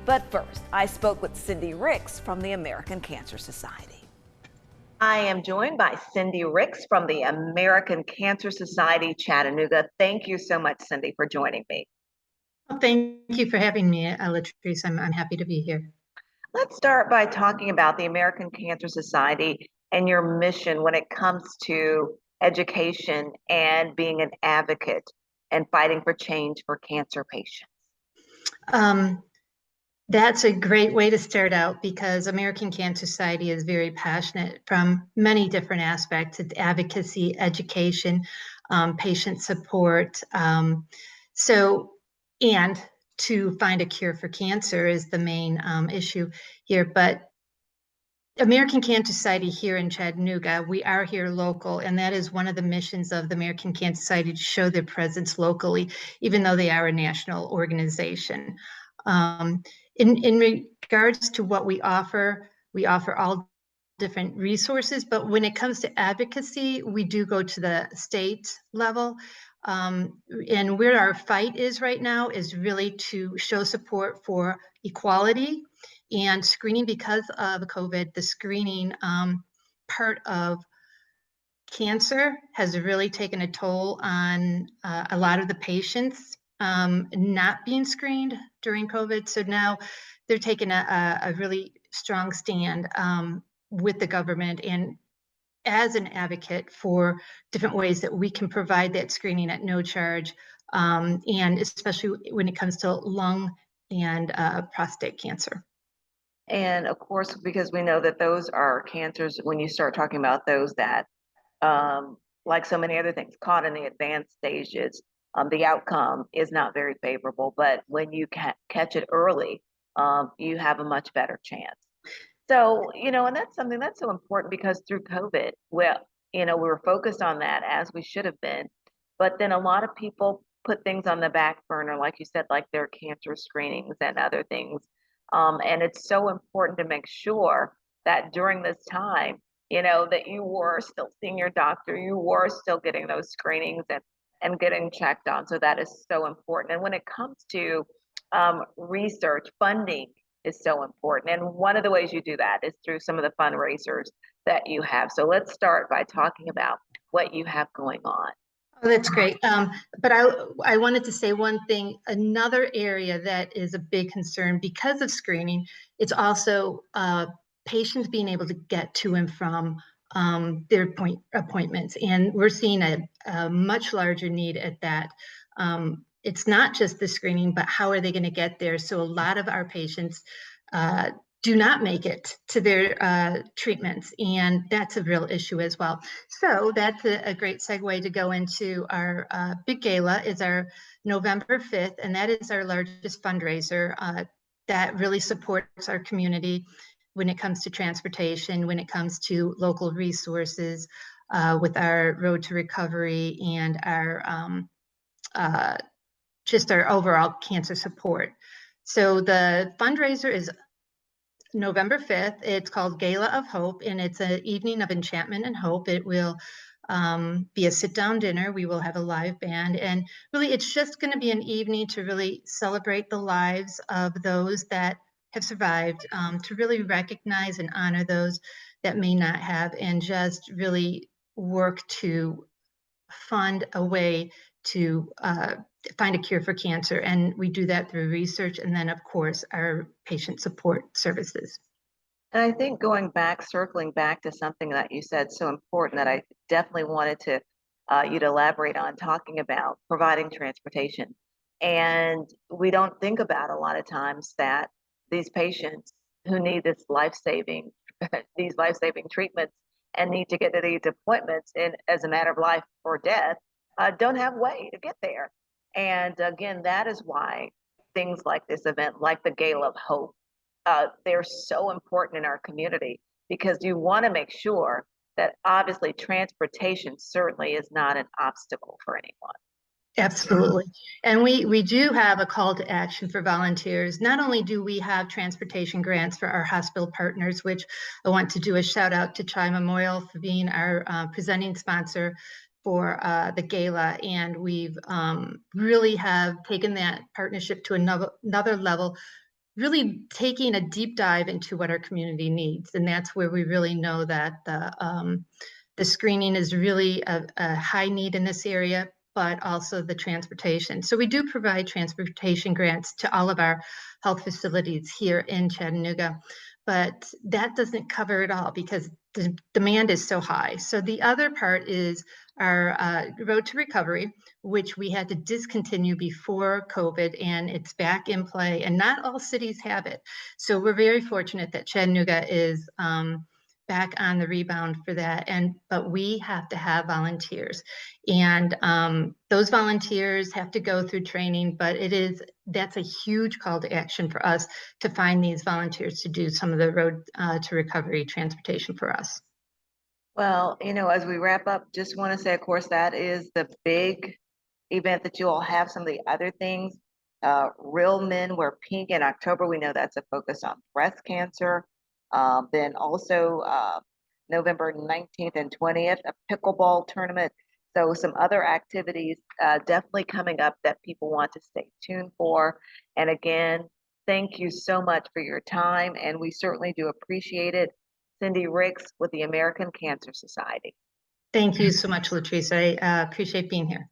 But first, I spoke with Cindy Ricks from the American Cancer Society. I am joined by Cindy Ricks from the American Cancer Society Chattanooga. Thank you so much, Cindy, for joining me. Well, thank you for having me, Latrice. I'm happy to be here. Let's start by talking about the American Cancer Society and your mission when it comes to education and being an advocate and fighting for change for cancer patients. That's a great way to start out because American Cancer Society is very passionate from many different aspects. It's advocacy, education, patient support. And to find a cure for cancer is the main issue here. But American Cancer Society here in Chattanooga, we are here local, and that is one of the missions of the American Cancer Society to show their presence locally, even though they are a national organization. In regards to what we offer all different resources, but when it comes to advocacy, we do go to the state level. And where our fight is right now is really to show support for equality and screening. Because of COVID, the screening part of cancer has really taken a toll on a lot of the patients not being screened during COVID. So now they're taking a really strong stand with the government and as an advocate for different ways that we can provide that screening at no charge, and especially when it comes to lung and prostate cancer. And of course, because we know that those are cancers, when you start talking about those that, like so many other things, caught in the advanced stages, the outcome is not very favorable. But when you catch it early, you have a much better chance. So, and that's something that's so important because through COVID, well, we were focused on that as we should have been. But then a lot of people put things on the back burner, like you said, like their cancer screenings and other things. And it's so important to make sure that during this time, that you were still seeing your doctor, you were still getting those screenings and getting checked on. So that is so important. And when it comes to research, funding is so important. And one of the ways you do that is through some of the fundraisers that you have. So let's start by talking about what you have going on. Oh, that's great. But I wanted to say one thing. Another area that is a big concern because of screening, it's also patients being able to get to and from their appointments. And we're seeing a much larger need at that. It's not just the screening, but how are they going to get there? So a lot of our patients do not make it to their treatments, and that's a real issue as well. So that's a great segue to go into our big gala. Is our November 5th, and that is our largest fundraiser that really supports our community when it comes to transportation, when it comes to local resources, with our Road to Recovery and our just our overall cancer support. So the fundraiser is November 5th. It's called Gala of Hope, and it's an evening of enchantment and hope. It will be a sit-down dinner. We will have a live band, and really it's just going to be an evening to really celebrate the lives of those that have survived, to really recognize and honor those that may not have, and just really work to fund a way to find a cure for cancer. And we do that through research and then, of course, our patient support services. And I think circling back to something that you said so important that I definitely wanted to you to elaborate on, talking about providing transportation. And we don't think about a lot of times that these patients who need these life-saving treatments and need to get to these appointments as a matter of life or death, don't have a way to get there. And again, that is why things like this event, like the Gala of Hope, they're so important in our community, because you want to make sure that obviously transportation certainly is not an obstacle for anyone. Absolutely. And we do have a call to action for volunteers. Not only do we have transportation grants for our hospital partners, which I want to do a shout out to Chi Memorial for being our presenting sponsor for the gala. And we've really have taken that partnership to another level really taking a deep dive into what our community needs. And that's where we really know that the screening is really a high need in this area, but also the transportation. So we do provide transportation grants to all of our health facilities here in Chattanooga, but that doesn't cover it all because the demand is so high. So the other part is our Road to Recovery, which we had to discontinue before COVID, and it's back in play, and not all cities have it. So we're very fortunate that Chattanooga is back on the rebound for that, but we have to have volunteers, and those volunteers have to go through training, but that's a huge call to action for us to find these volunteers to do some of the Road to Recovery transportation for us. Well, as we wrap up, just want to say, of course, that is the big event that you all have. Some of the other things, Real Men Wear Pink in October. We know that's a focus on breast cancer. Then also November 19th and 20th, a pickleball tournament. So some other activities definitely coming up that people want to stay tuned for. And again, thank you so much for your time, and we certainly do appreciate it. Cindy Ricks with the American Cancer Society. Thank you so much, Latrice. I appreciate being here.